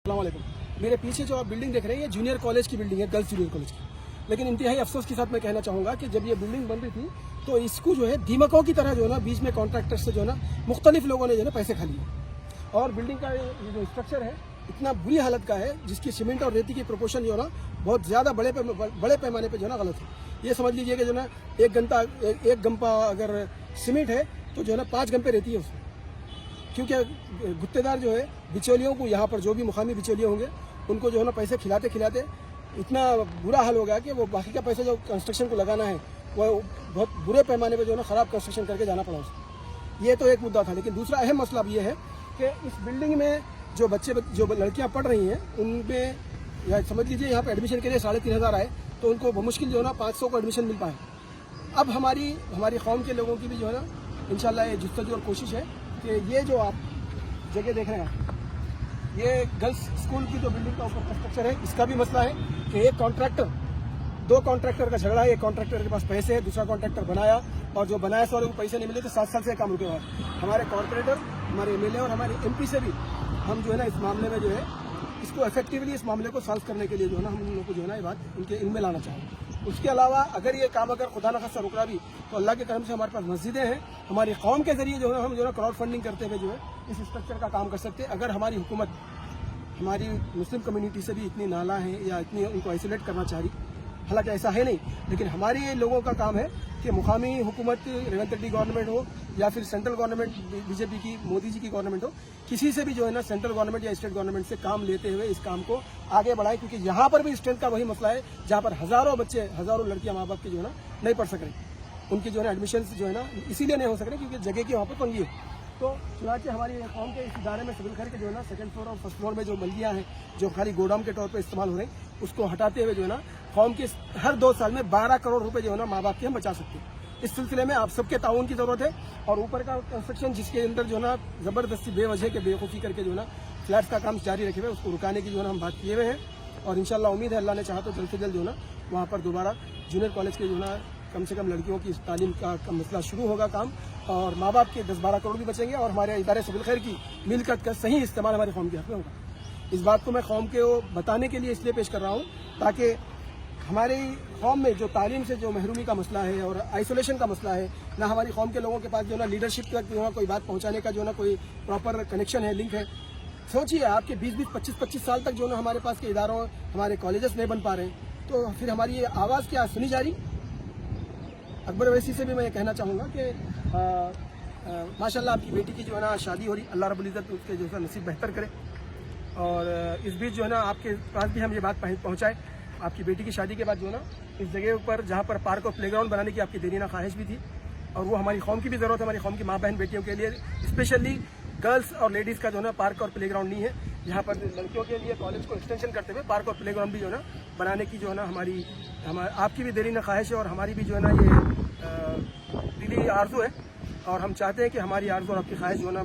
अस्सलाम वालेकुम। मेरे पीछे जो आप बिल्डिंग देख रहे हैं ये जूनियर कॉलेज की बिल्डिंग है, गर्ल्स जूनियर कॉलेज की। लेकिन इंतहाई अफसोस के साथ मैं कहना चाहूँगा कि जब ये बिल्डिंग बन रही थी तो इसको जो है दीमकों की तरह जो है ना बीच में कॉन्ट्रैक्टर से जो है ना मुख्तलिफ लोगों ने जो है ना पैसे खा लिए। और बिल्डिंग का ये जो स्ट्रक्चर है इतना बुरी हालत का है जिसकी सीमेंट और रेती की प्रोपोर्शन जो है ना बहुत ज़्यादा बड़े पैमाने पर जो है ना गलत है। ये समझ लीजिए कि जो है ना एक गंपा अगर सीमेंट है तो जो है ना 5 गंपे रहती है उसमें। क्योंकि गुत्तेदार जो है बिचौलियों को यहाँ पर जो भी मुकामी बिचौलिए होंगे उनको जो है ना पैसे खिलाते खिलाते इतना बुरा हाल हो गया कि वो बाकी का पैसा जो कंस्ट्रक्शन को लगाना है वो बहुत बुरे पैमाने पे जो है ना ख़राब कंस्ट्रक्शन करके जाना पड़ा उसको। ये तो एक मुद्दा था। लेकिन दूसरा अहम मसला अब ये है कि इस बिल्डिंग में जो लड़कियाँ पढ़ रही हैं उनमें या समझ लीजिए यहाँ पर एडमिशन के लिए 3,500 आए तो उनको बमुश्किल जो है ना 500 को एडमिशन मिल पाए। अब हमारी कौम के लोगों की भी जो है ना इंशाल्लाह ये जुस्तजू और कोशिश है कि ये जो आप जगह देख रहे हैं ये गर्ल्स स्कूल की जो बिल्डिंग का ऊपर कंस्ट्रक्चर है इसका भी मसला है कि एक कॉन्ट्रैक्टर 2 कॉन्ट्रैक्टर का झगड़ा है। एक कॉन्ट्रैक्टर के पास पैसे है, दूसरा कॉन्ट्रैक्टर बनाया और जो बनाया सो पैसे नहीं मिले तो 7 साल से काम रुके हुआ है। हमारे कॉर्पोरेटर, हमारे एमएलए और हमारे एमपी से भी हम जो है ना इस मामले में जो है इसको इफेक्टिवली इस मामले को सॉल्व करने के लिए जो है ना हम लोग को जो है ना ये बात उनके इनमें लाना चाहेंगे। उसके अलावा अगर ये काम अगर खुदा न खास्ता रुकना भी तो अल्लाह के करम से हमारे पास मस्जिदें हैं। हमारी कौम के जरिए जो है हम जो है क्राउड फंडिंग करते हुए जो है इस स्ट्रक्चर का काम कर सकते हैं। अगर हमारी हुकूमत हमारी मुस्लिम कम्युनिटी से भी इतनी नाला है या इतनी उनको आइसोलेट करना चाह रही, हालांकि ऐसा है नहीं, लेकिन हमारे लोगों का काम है कि मुकामी हुकूमत रेवंत रेड्डी गवर्नमेंट हो या फिर सेंट्रल गवर्नमेंट बीजेपी की मोदी जी की गवर्नमेंट हो, किसी से भी जो है ना सेंट्रल गवर्नमेंट या स्टेट गवर्नमेंट से काम लेते हुए इस काम को आगे बढ़ाएं। क्योंकि यहाँ पर भी स्ट्रेंथ का वही मसला है जहाँ पर हज़ारों बच्चे, हज़ारों लड़कियाँ माँ बाप की जो है ना नहीं पढ़ सक रही, उनकी जो है ना एडमिशन जो है ना इसीलिए नहीं हो सक रहे क्योंकि जगह की वहाँ पर तंगी है। तो चुनाचे हमारी कौम के इस इदारे में सिविल खैर के जो है ना 2nd फ्लोर और 1st फ्लोर में जो बल्दियाँ हैं जो खाली गोडाउन के तौर पर इस्तेमाल हो रही उसको हटाते हुए जो है ना कौम के हर 2 साल में 12 करोड़ रुपए जो है ना माँ बाप के हम बचा सकते हैं। इस सिलसिले में आप सबके ताउन की जरूरत है। और ऊपर का कंस्ट्रक्शन जिसके अंदर जो है ना जबरदस्ती बेवजह के बेवकूफ़ी करके जो है ना फ्लैट्स का काम जारी रखे हुए उसको रुकाने की जो है ना हम बात किए हुए हैं। और इंशाल्लाह उम्मीद है अल्लाह ने चाहा तो जल्द से जल्द जो है ना वहाँ पर दोबारा जूनियर कॉलेज के जो है ना कम से कम लड़कियों की तालीम का मसला शुरू होगा काम और माँ बाप के 10-12 करोड़ भी बचेंगे और हमारे इदारे सिविल खैर की मिलकत का सही इस्तेमाल हमारी कौम के हक में होगा। इस बात को मैं कौम के बताने के लिए इसलिए पेश कर रहा हूँ ताकि हमारी कौम में जो तालीम से जो महरूमी का मसला है और आइसोलेशन का मसला है, ना हमारी कौम के लोगों के पास जो है ना लीडरशिप तक जो है कोई बात पहुँचाने का जो है ना कोई प्रॉपर कनेक्शन है, लिंक है। सोचिए आपके 20-20, 25-25 साल तक जो है ना हमारे पास के इदारों हमारे कॉलेजेस नहीं बन पा रहे हैं तो फिर हमारी आवाज़ क्या सुनी जा रही। अकबर अवैसी से भी मैं ये कहना चाहूँगा कि माशाल्लाह आपकी बेटी की जो है ना शादी हो रही, अल्लाह रब्बुल इज़्ज़त उसके जो है नसीब बेहतर करे। और इस बीच जो है ना आपके पास भी हम ये बात पहुँचाएँ, आपकी बेटी की शादी के बाद जो है ना इस जगह पर जहाँ पर पार्क और प्लेग्राउंड बनाने की आपकी देरीना ख्वाहिश भी थी और वो हमारी कौम की भी ज़रूरत है। हमारी कौम की माँ बहन बेटियों के लिए स्पेशली गर्ल्स और लेडीज़ का जो है ना पार्क और प्लेग्राउंड नहीं है, यहाँ पर लड़कियों के लिए कॉलेज को एक्सटेंशन करते हुए पार्क और प्लेग्राउंड भी जो है ना बनाने की जो है ना आपकी भी देरीना ख्वाहिश है और हमारी भी जो है ना ये दिली आरज़ू है। और हम चाहते हैं कि हमारी आरज़ू और आपकी ख्वाहिश जो है ना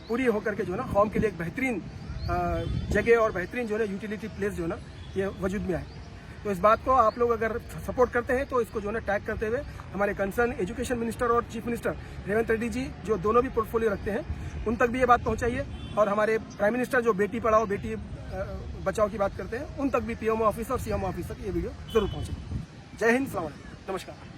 पूरी होकर के जो है ना कौम के लिए एक बेहतरीन जगह और बेहतरीन जो है ना यूटिलिटी प्लेस जो है ना ये वजूद में आए। तो इस बात को आप लोग अगर सपोर्ट करते हैं तो इसको जो है ना टैग करते हुए हमारे कंसर्न एजुकेशन मिनिस्टर और चीफ मिनिस्टर रेवंत रेड्डी जी जो दोनों भी पोर्टफोलियो रखते हैं उन तक भी ये बात पहुंचाइए। और हमारे प्राइम मिनिस्टर जो बेटी पढ़ाओ बेटी बचाओ की बात करते हैं उन तक भी पीएमओ ऑफिस और सीएमओ ऑफिस तक ये वीडियो जरूर पहुंचे। जय हिंद, अस्सलाम वालेकुम, नमस्कार।